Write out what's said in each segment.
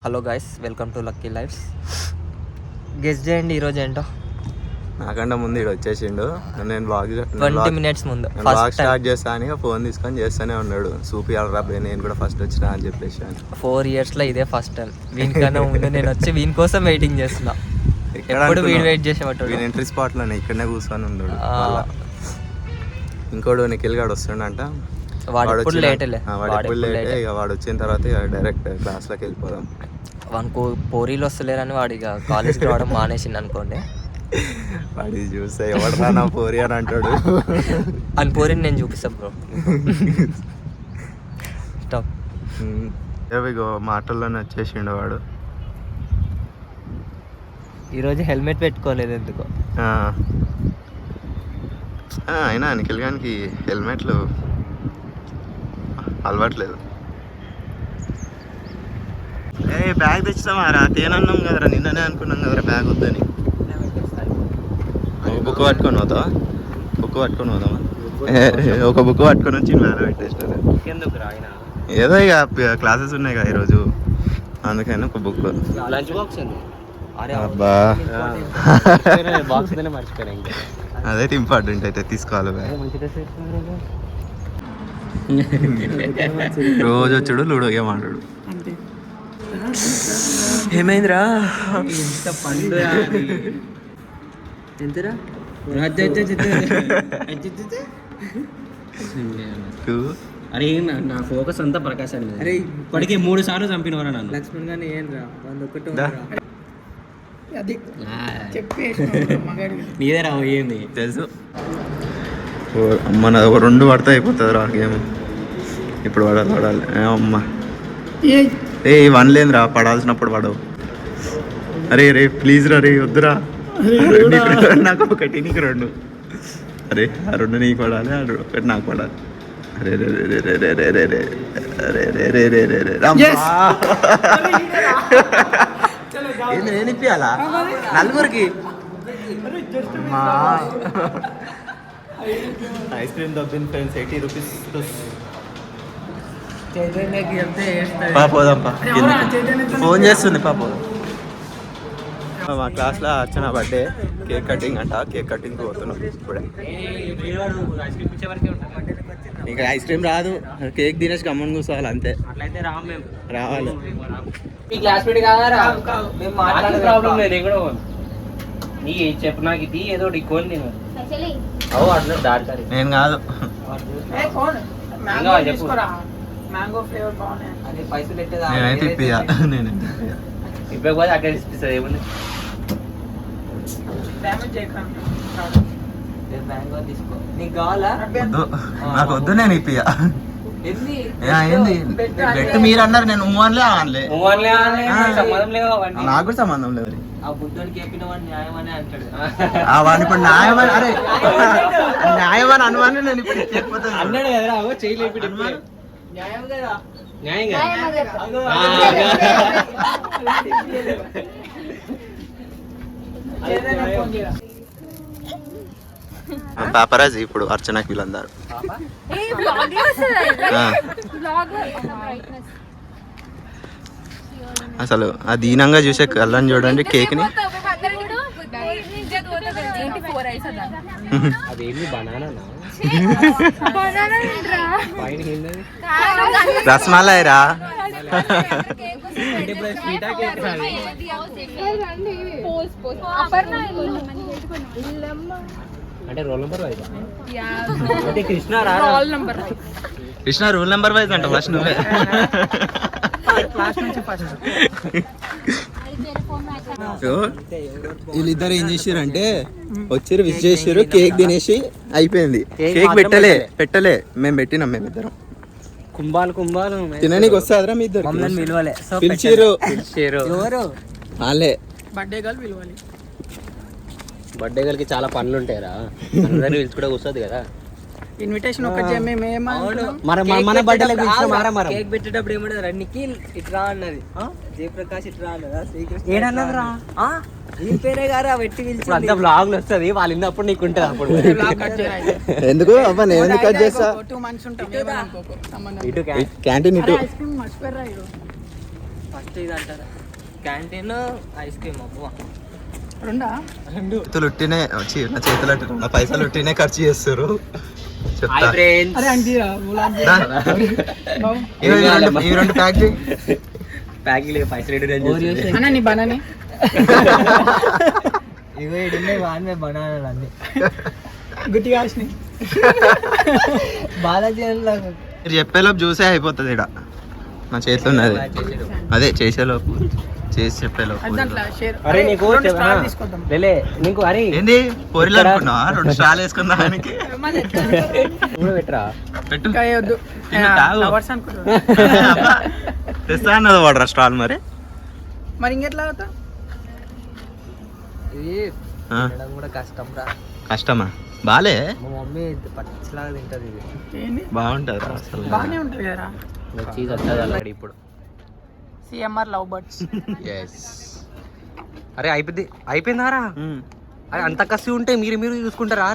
Hello guys, welcome to Lucky Lifes. Guess చేయండి ఈరోజు ఏంటో. నాకంటే ముందు ఇక్కడ వచ్చేసిండు. నేను బ్లాగ్ 20 minutes ముందు బ్లాగ్ స్టార్ట్ చేస్తాను, ఫోన్ తీసుకొని చేస్తూనే ఉన్నాడు. సూపియాలి రా నేను కూడా ఫస్ట్ వచ్చినా అని చెప్పేసి 4 yearsలో ఇదే ఫస్ట్ టైం. వీనికన్నా ముందు నేను వచ్చి వీని కోసం వెయిటింగ్ చేస్తున్నా. ఎప్పుడు వీడు వెయిట్ చేసేవాడు. వీని ఎంట్రీ స్పాట్లోనే ఇక్కడనే కూర్చొని ఉన్నాడు. ఇంకోడు నిఖిల్ గాడు వస్తుండంట. వాడు లేట్. ఇక వాడు వచ్చిన తర్వాత ఇక డైరెక్ట్ క్లాస్లోకి వెళ్ళిపోదాం. వానికి పోరీలు వస్తలేరని వాడు ఇక కాలేజ్కి రావడం మానేసింది అనుకోండి. వాడి చూస్తే ఎవడరా నా పోరి అని అంటాడు. అని పోరిని నేను చూపిస్తాను బ్రో. స్టాప్. ఇగో మాటల్లోనే వచ్చేసిండు వాడు. ఈరోజు హెల్మెట్ పెట్టుకోలేదు ఎందుకో. అయినా నిఖిల్ గానికి హెల్మెట్లు అలవాట్లేదు. బ్యాగ్ తెచ్చామారా? తేనన్నాం కదరా, నిన్ననే అనుకున్నాం కదరా బ్యాగ్ వద్దని. బుక్ పట్టుకొని పోతావా? బుక్ పట్టుకొని పోదామా? ఒక బుక్ పట్టుకొని వచ్చి వేరే పెట్టేస్తారు. ఏదో ఇక క్లాసెస్ ఉన్నాయి కదా ఈరోజు, అందుకని ఒక బుక్. అబ్బా అదైతే ఇంపార్టెంట్, అయితే తీసుకోవాలి. రోజు వచ్చాడు లూడో గేమ్ ఆడాడు. ఏమైందిరా? పండు ఎంతరా? అరే నా ఫోకస్ అంతా ప్రకాశం. అరే ఇప్పటికే 3 సార్లు చంపినవరా నన్ను. లక్ష్మణ్ గాని ఏం రా, నీదే రా ఏంది తెలుసు. మన 2 పడితే అయిపోతుంది రా గేమ్. ఇప్పుడు పడాలి. అమ్మా ఏ 1 లేదురా, పడాల్సినప్పుడు పడవు. అరే రే ప్లీజ్ రా, రే వద్దురా. నాకు ఒకటి నీకు 2. అరే ఆ 2 నీకు పడాలి, ఆ 1 నాకు పడాలి. అరే రే రే రే రే రే రే రే రే రే రే రే రే రే ఏంది నేను ఇప్పియాలా నలుగురికి? ఐస్ క్రీమ్ దొబ్బింది ఫ్రెండ్స్, 80 రూపీస్. పోదాంపా, ఫోన్ చేస్తుంది పాప. మా క్లాస్లో అర్చన బర్త్డే, కేక్ కటింగ్ అంట. కేక్ కటింగ్కి పోతున్నాం ఇప్పుడే. ఇంకా ఐస్ క్రీమ్ రాదు, కేక్ తినేసి గమ్మని కూర్చోవాలి అంతే. రావాలి. చెప్పు నాకు ఇది ఏదో నేను కాదు. నేనైతే ఇప్పియా. ఇవ్వకపోతే అక్కడ ఇప్పిస్తుంది. ఏముంది నీకు కావాలా? నాకు వద్దు, నేను ఇప్పియా. ఏంది బెట్ మీరు అన్నారు, నేను అనలే అనలే. నాకు కూడా సంబంధం లేదు. ఆ బుద్ధుడికి చెప్పిన వాడు న్యాయమని అంటాడు. వాడిని ఇప్పుడు న్యాయమని, అరే న్యాయమని అనుమానం నేను ఇప్పుడు చెప్పిపోతాను అన్నాడు కదా. చేయలేదు న్యాయం కదా, న్యాయంగా పాపరాజు ఇప్పుడు అర్చనకి వీళ్ళందరూ. అసలు ఆ దీనంగా చూసే కళ్ళని చూడండి. కేక్ ని అదేమి బనానా రస్మలై రా. అంటే రోల్ నెంబర్ వైజ్ అంటే కృష్ణ రూల్ నెంబర్ వైజ్ అంట. ఫస్ట్ నువ్వే. వీళ్ళిద్దరు ఏం చేసారంటే వచ్చారు, విష్ చేసారు, కేక్ తినేసి అయిపోయింది. కేక్ పెట్టలే మేము పెట్టినాం. మేమిద్దరం కుంభాలు తిననీకి వస్తాదరా మీ ఇద్దరు? పిలిచిరు వాళ్ళే. బర్త్డే గర్ల్కి చాలా పనులు ఉంటాయరా, అందరినీ పిలిచి కూడా కూర్చోదు కదా. ఇన్విటేషన్ మన బర్త్డే కేక్ పెట్టేటప్పుడు ఏమంటారు? నిఖిల్ ఇట్రా అన్నది, జయప్రకాష్ ఇట్రా అన్నదా, శ్రీకృష్ణ ఏడన్నదిరా ఈ పేరే గారా పెట్టి పిలిచి. అంత బ్లాగ్లు వస్తుంది, వాళ్ళు ఇన్నప్పుడు నీకు ఉంటుంది. అప్పుడు ఎందుకు అబ్బా, నేను ఎందుకు కట్ చేస్తా? క్యాంటీన్ ఇటు ఫస్ట్ ఇది అంటారా క్యాంటీన్ ఐస్ క్రీమ్ అబ్బా రెండా చేతులు ఉట్టినే వచ్చి నా చేతులు అంటే నా పైసలు ఉట్టినే ఖర్చు చేస్తారు చెప్తా అరే అంటీరా దా. ఇవి రెండు ప్యాక్ చేయి ప్యాకింగ్ పైసలు అన్న నీ బనాని ఇగో ఇడున్నాయి వాడినే బనానాలు అన్ని గుట్టిగా వచ్చినాయి బాలాజీ మీరు చెప్పేలోపు చూసే అయిపోతుంది ఇక్కడ నా చేతిలో ఉన్నది అదే చేసేలోపు చేసి చెప్పేలోపు దాంట్లో షేర్ అరే నీకు తీసుకొద్దాం లేలే నీకు అరే ఏంది పొరిలు అనుకున్నా 2 స్టాల్ వేసుకున్నా ఆయనకి నువ్వు పెట్టరా పెట్టు ఇంకా వద్దు తిను, తాగు. ఫ్లవర్స్ అనుకుంటున్నా తెస్తా అన్నది వాడరా స్టాల్ మరి మరి ఇంకెట్లా అవుతా ఇది ఆ, తినడం కూడా కష్టం రా కష్టమా బాలే మా మమ్మీ పచ్చిలాగా తింటది ఇది ఏంది బాగుంటుంది అసలు బాగానే ఉంటుంది కదరా చీజ్ వస్తుంది అల్లాడి ఇప్పుడు సిఎంఆర్ లవ్ బర్డ్స్ ఎస్ అరే అయిపోయిందారా అరే అంత కసి ఉంటే మీరు చూసుకుంటారా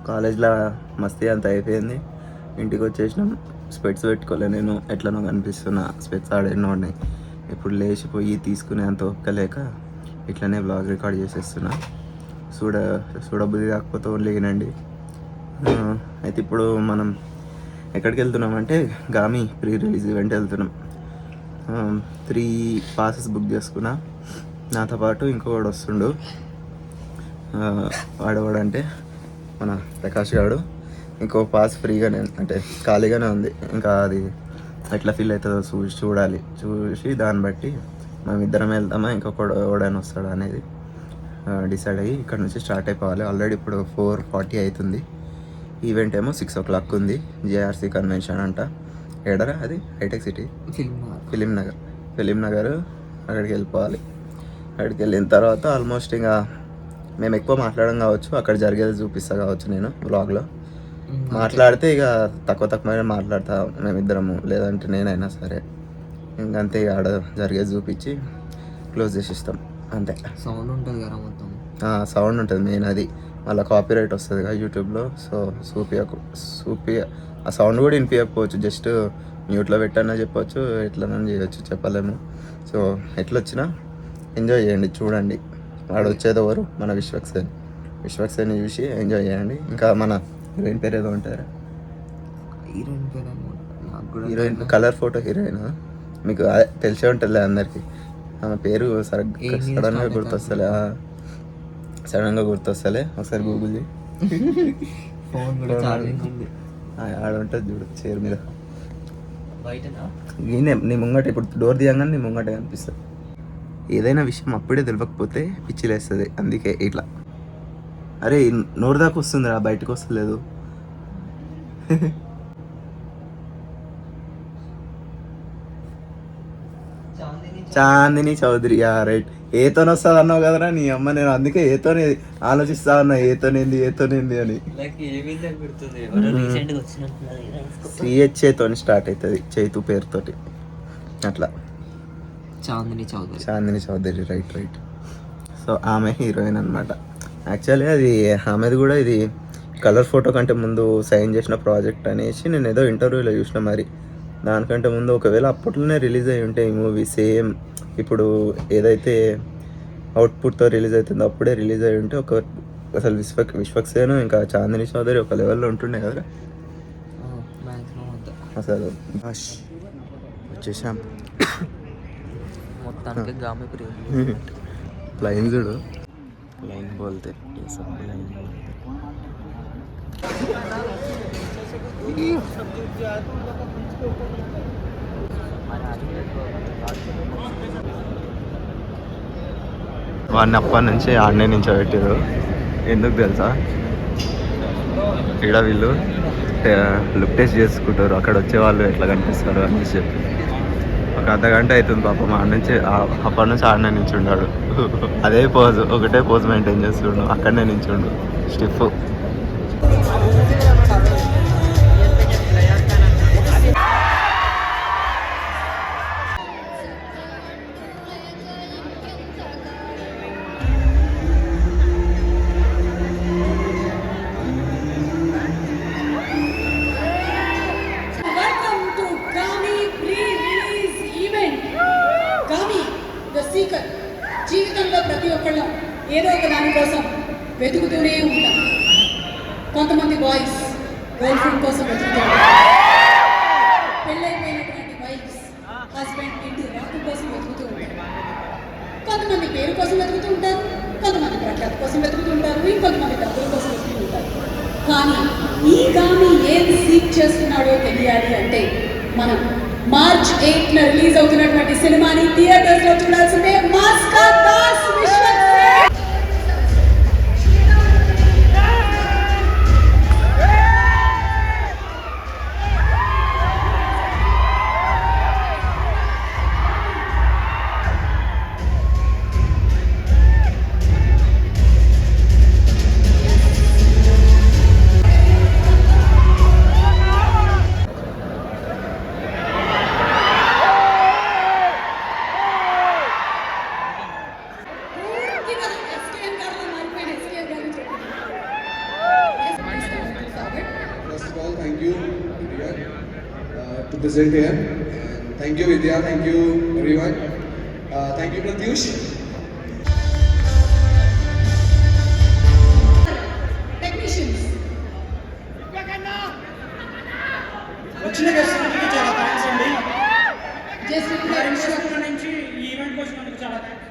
కాలేజ్లో మస్తీ అంత అయిపోయింది ఇంటికి వచ్చేసినాం స్పెట్స్ పెట్టుకోలే నేను ఎట్లనో కనిపిస్తున్నా స్పెట్స్ ఆడేనో ఉన్నాయి ఇప్పుడు లేచిపోయి తీసుకునే అంత ఒక్కలేక ఇట్లనే బ్లాగ్ రికార్డ్ చేసేస్తున్నా చూడబుద్ధి కాకపోతే ఓన్లీ వినండి అయితే ఇప్పుడు మనం ఎక్కడికి వెళ్తున్నామంటే గామి ప్రీ రిలీజ్ ఈవెంట్ వెళ్తున్నాం 3 passes బుక్ చేసుకున్నా నాతో పాటు ఇంకోవాడు వస్తుండు వాడవాడంటే మన ప్రకాష్ గారు ఇంకో పాస్ ఫ్రీగానే అంటే ఖాళీగానే ఉంది ఇంకా అది ఎట్లా ఫీల్ అవుతుందో చూసి దాన్ని బట్టి మనం ఇద్దరం వెళ్తామా ఇంకొకడు ఎవడైనా వస్తాడా అనేది డిసైడ్ అయ్యి ఇక్కడ నుంచి స్టార్ట్ అయిపోవాలి ఆల్రెడీ ఇప్పుడు 4:40 అవుతుంది ఈవెంట్ ఏమో 6 o'clock ఉంది జేఆర్సీ కన్వెన్షన్ అంట ఏడరా అది హైటెక్ సిటీ ఫిలిం నగర్ అక్కడికి వెళ్ళిపోవాలి అక్కడికి వెళ్ళిన తర్వాత ఆల్మోస్ట్ ఇంకా మేము ఎక్కువ మాట్లాడడం కావచ్చు అక్కడ జరిగేది చూపిస్తా కావచ్చు నేను బ్లాగ్లో మాట్లాడితే ఇక తక్కువ మాట్లాడతా మేమిద్దరము లేదంటే నేనైనా సరే ఇంకంతే ఇక ఆడ జరిగేది చూపించి క్లోజ్ చేసిస్తాం అంతే సౌండ్ ఉంటుంది కదా మొత్తం సౌండ్ ఉంటుంది మెయిన్ అది మళ్ళీ కాపీరైట్ వస్తుంది కదా యూట్యూబ్లో సో సూపి ఆ సౌండ్ కూడా వినిపించకపోవచ్చు జస్ట్ మ్యూట్లో పెట్టానో చెప్పొచ్చు ఎట్లనని చేయొచ్చు చెప్పలేము సో ఎట్లొచ్చినా ఎంజాయ్ చేయండి చూడండి వాడు వచ్చేది ఎవరు మన విశ్వక్సేన్ చూసి ఎంజాయ్ చేయండి ఇంకా మన హీరోయిన్ పేరు ఏదో ఉంటారా హీరోయిన్ పేరు హీరోయిన్ కలర్ ఫోటో హీరోయిన్ మీకు తెలిసే ఉంటుందిలే అందరికీ ఆమె పేరు సడన్గా గుర్తొస్తలే ఒకసారి గూగుల్ ఫోన్ కూడా ఛార్జింగ్ ఉంది ఆడ ఉంటుంది చూడు చైర్ మీద బయటనా నీ ముంగట ఇప్పుడు డోర్ తీయంగానే నీ ముంగట కనిపిస్తుంది ఏదైనా విషయం అప్పుడే తెలియకపోతే పిచ్చిలేస్తుంది అందుకే ఇట్లా అరే నోరు దాకా వస్తుందిరా బయటకు వస్తలేదు చాందిని చౌదరి రైట్ ఏతోని వస్తుంది అన్నావు కదరా నీ అమ్మ నేను అందుకే ఏతోని ఆలోచిస్తా ఉన్నా ఏతోనేంది అని సిహెచ్ఏతోని స్టార్ట్ అవుతుంది చైతు పేరుతోటి అట్లా చాందిని చౌదరి రైట్ సో ఆమె హీరోయిన్ అనమాట యాక్చువల్లీ అది ఆమెది కూడా ఇది కలర్ ఫోటో కంటే ముందు సైన్ చేసిన ప్రాజెక్ట్ అనేసి నేను ఏదో ఇంటర్వ్యూలో చూసిన మరి దానికంటే ముందు ఒకవేళ అప్పట్లోనే రిలీజ్ అయ్యి ఉంటే ఈ మూవీ సేమ్ ఇప్పుడు ఏదైతే అవుట్పుట్తో రిలీజ్ అవుతుందో అప్పుడే రిలీజ్ అయ్యి ఉంటే అసలు విశ్వక్సేన్ ఇంకా చాందిని చౌదరి ఒక లెవెల్లో ఉంటుండే కదా అసలు వచ్చేసాం మొత్తానికి గామి ప్రియం లైన్ చూడు లైన్ బోల్తే లైన్ వాడిని అప్పటి నుంచి ఆడనే నుంచి పెట్టారు ఎందుకు తెలుసా ఇక్కడ వీళ్ళు లుక్ టెస్ట్ చేసుకుంటారు అక్కడ వచ్చే వాళ్ళు ఎట్లా కనిపిస్తారు అని చెప్పి ఒక అర్ధగంట అవుతుంది పాపం ఆడ నుంచి అప్పటి నుంచి ఆడనే నించుండాడు అదే పోజ్ ఒకటే పోజ్ మెయింటైన్ చేస్తుండు అక్కడనే నించుండు స్టిఫ్ ఏదో ఒక దానికోసం వెతుకుతూనే ఉంటాం. కొంతమంది బాయ్స్ గర్ల్ ఫ్రెండ్ కోసం వెతుకుతారు. పెళ్ళైపోయినటువంటి వైఫ్స్ హస్బెండ్ ఇంటి రాకు కోసం వెతుకుతూ ఉంటారు. కొంతమంది పేరు కోసం వెతుకుతూ ఉంటారు, కొంతమంది ప్రఖ్యాతి కోసం వెతుకుతూ ఉంటారు, ఇంకొంతమంది డబ్బుల కోసం వెతుకుతూ ఉంటారు. కానీ ఈ గామి ఏం సీక్ చేస్తున్నాడో తెలియాలి అంటే మనం మార్చ్ 8న రిలీజ్ అవుతున్నటువంటి సినిమాని థియేటర్స్ లో చూడాల్సిందే. Mass Ka Das Vishwak Sen. First of all, thank you, Vidya, to present here. And thank you, Vidya. Thank you, everyone. Thank you, Pratyush. Technicians వచ్చిన గెస్ట్కి చాలా థ్యాంక్స్ అండి. జస్ట్ నుంచి ఈ ఈవెంట్కి వచ్చినందుకు చాలా థ్యాంక్స్.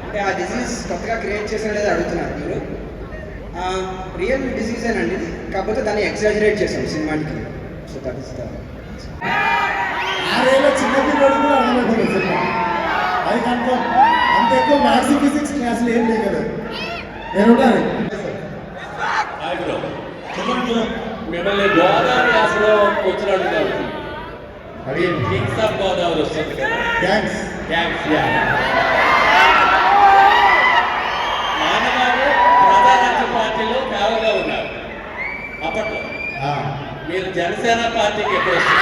అంటే ఆ డిసీజ్ కొత్తగా క్రియేట్ చేసాడేది అడుగుతున్నారు మీరు. రియల్ డిసీజ్ ఏనండి, కాకపోతే దాన్ని ఎగ్జాజరేట్ చేసాం సినిమాటికి. సో దట్ ఇస్ ద చిన్న పిల్లలు కూడా అర్థమవుతుంది సినిమా. అది కన్ఫర్మ్. అంత ఎక్కువ మ్యాథ్స్ ఫిజిక్స్ క్లాసులు ఏం లేదు కదా. నేను మిమ్మల్ని గోదావరి అసలు వచ్చినాడు కాబట్టి కింగ్స్ ఆఫ్ గోదావరి వస్తుంది కదా. థ్యాంక్స్. నాన్నగారు ప్రజారాజ్య పార్టీలో సేవగా ఉన్నారు అప్పట్లో. మీరు జనసేన పార్టీకి ఎప్పుడు వస్తారు?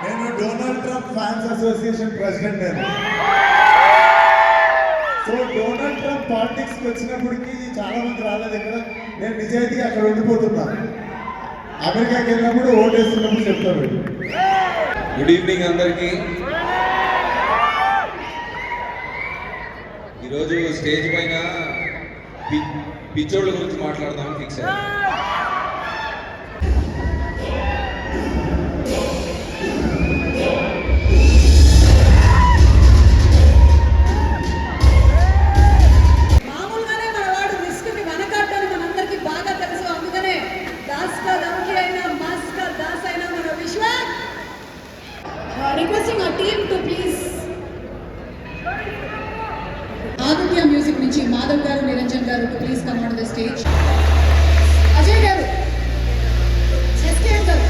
నేను Donald Trump fans association president. నేను సో డొనాల్డ్ ట్రంప్ పాలిటిక్స్కి వచ్చినప్పటికీ చాలా మంది రాలేదు ఇక్కడ. నేను నిజాయితీగా అక్కడ ఉండిపోతున్నాను. అమెరికాకి వెళ్ళినప్పుడు ఓటేస్తున్నప్పుడు చెప్తాను. గుడ్ ఈవినింగ్ అందరికీ. ఈరోజు స్టేజ్ పైన పిచ్చోళ్ళ గురించి మాట్లాడదామని ఫిక్స్ అయ్యాను. మామూలుగానే మన వాడు రిస్క్ని వెనకాడని మనందరికీ బాగా తెలుసు. అందుకనే దాస్కా దమ్కి అయినా మాస్కా దాస్ అయినా మన విశ్వక్ రిక్వెస్టింగ్ ఆ team to please. Aditya music నుంచి మాధవ్ గారు, నిరంజన్ గారు please come on the stage. Ajay గారు, ఎస్కేఎం గారు.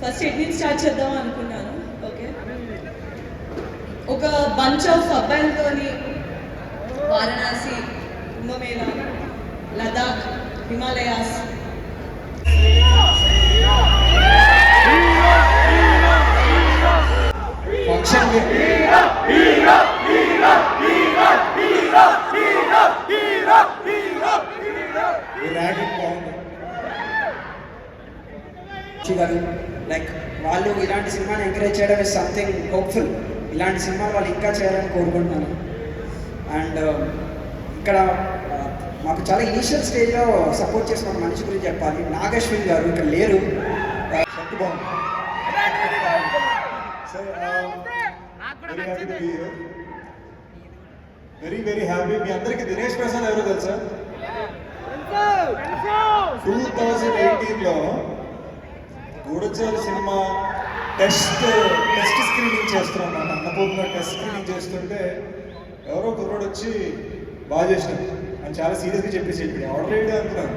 ఫస్ట్ ఎట్ నుంచి స్టార్ట్ చేద్దాం అనుకున్నాను. ఓకే, ఒక బంచ్ ఆఫ్ అబ్బాయిలతోని వారణాసి, కుంభమేళ, లదాఖ్, హిమాలయాస్, ఫంక్షన్ గారు లైక్ వాళ్ళు ఇలాంటి సినిమాని ఎంకరేజ్ చేయడం ఇస్ సంథింగ్ హోప్ఫుల్. ఇలాంటి సినిమాలు వాళ్ళు ఇంకా చేయాలని కోరుకుంటున్నాను. అండ్ ఇక్కడ మాకు చాలా ఇనిషియల్ స్టేజ్లో సపోర్ట్ చేసిన ఒక మనిషి గురించి చెప్పాలి. నాగశ్విన్ గారు ఇక్కడ లేరు. Very happy. మీ అందరికి దినేష్ ప్రసాద్ ఎవరో తెలుసా? 2018లో గూడచారి సినిమా టెస్ట్ స్క్రీనింగ్ చేస్తున్నాం. మన అన్నపూర్ణ టెస్ట్ స్క్రీనింగ్ చేస్తుంటే ఎవరో కుర్రోడు వచ్చి బాగా చేసినాడు అని చాలా సీరియస్గా చెప్పేసి ఆల్రెడీ అనుకున్నాను.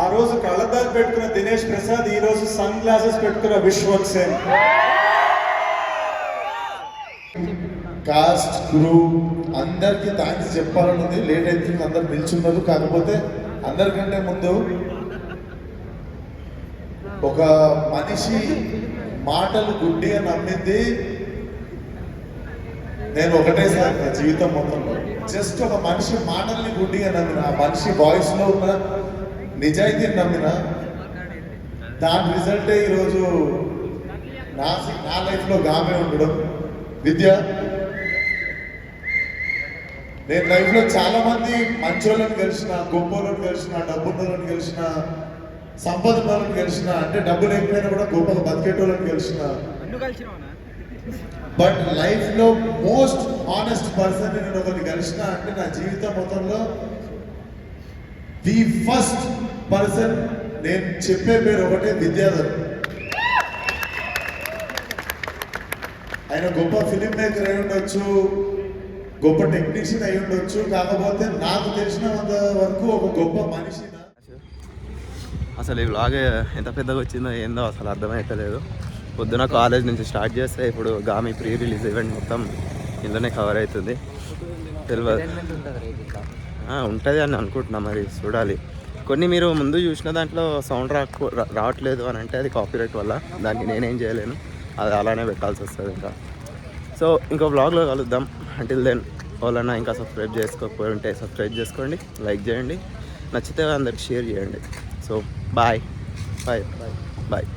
ఆ రోజు కళ్ళద్దాలు పెట్టుకున్న దినేష్ ప్రసాద్ ఈ రోజు సన్ గ్లాసెస్ పెట్టుకున్న విశ్వక్ సేన్. కాస్ట్ క్రూ అందరికీ థ్యాంక్స్ చెప్పాలని ఉంది. లేట్ అవుతుంది, అందరు నిల్చున్నారు. కాకపోతే అందరికంటే ముందు ఒక మనిషి మాటలు గుడ్డిగా నమ్మింది నేను ఒకటేసారి నా జీవితం మొత్తంలో. జస్ట్ ఒక మనిషి మాటల్ని గుడ్డిగా నమ్మిన, ఆ మనిషి వాయిస్లో ఉన్న నిజాయితీని నమ్మిన, దాని రిజల్టే ఈరోజు నా లైఫ్లో గామే ఉండడం. విద్య, నేను లైఫ్లో చాలా మంది మంచోళ్ళని కలిసిన, గొప్పలను కలిసిన, డబ్బున్నోళ్ళని కలిసిన, సంపదలను కలిసిన, అంటే డబ్బు లేకపోయినా కూడా గొప్పగా బతికేటోళ్ళని కలిసిన. బట్ లైఫ్లో మోస్ట్ హానెస్ట్ పర్సన్ నేను ఒకరిని కలిసిన అంటే నా జీవితం మొత్తంలో ది ఫస్ట్ పర్సన్ నేను చెప్పే పేరు ఒకటే, విద్యాధర్. ఆయన గొప్ప ఫిలిం మేకర్ అయి ఉండొచ్చు, గొప్ప టెక్నీషియన్ అయి ఉండొచ్చు, కాకపోతే నాకు తెలిసినంత వరకు ఒక గొప్ప మనిషి. అసలు ఈ వ్లాగ్ ఎంత పెద్దగా వచ్చిందో ఏందో అసలు అర్థమవుతలేదు. పొద్దున కాలేజ్ నుంచి స్టార్ట్ చేస్తే ఇప్పుడు గామి ప్రీ రిలీజ్ ఈవెంట్ మొత్తం ఇందులోనే కవర్ అవుతుంది. తెలియదు ఉంటుంది అని అనుకుంటున్నా, మరి చూడాలి. కొన్ని మీరు ముందు చూసిన దాంట్లో సౌండ్ రావట్లేదు అని అంటే అది కాపీరైట్ వల్ల, దానికి నేనేం చేయలేను, అది అలానే పెట్టాల్సి వస్తుంది. ఇంకా సో ఇంకో వ్లాగ్లో కలుద్దాం. అంటిల్ దెన్ వాళ్ళన్నా ఇంకా సబ్స్క్రైబ్ చేసుకోకపోయి ఉంటే సబ్స్క్రైబ్ చేసుకోండి, లైక్ చేయండి, నచ్చితే అందరికి షేర్ చేయండి. So bye bye bye bye.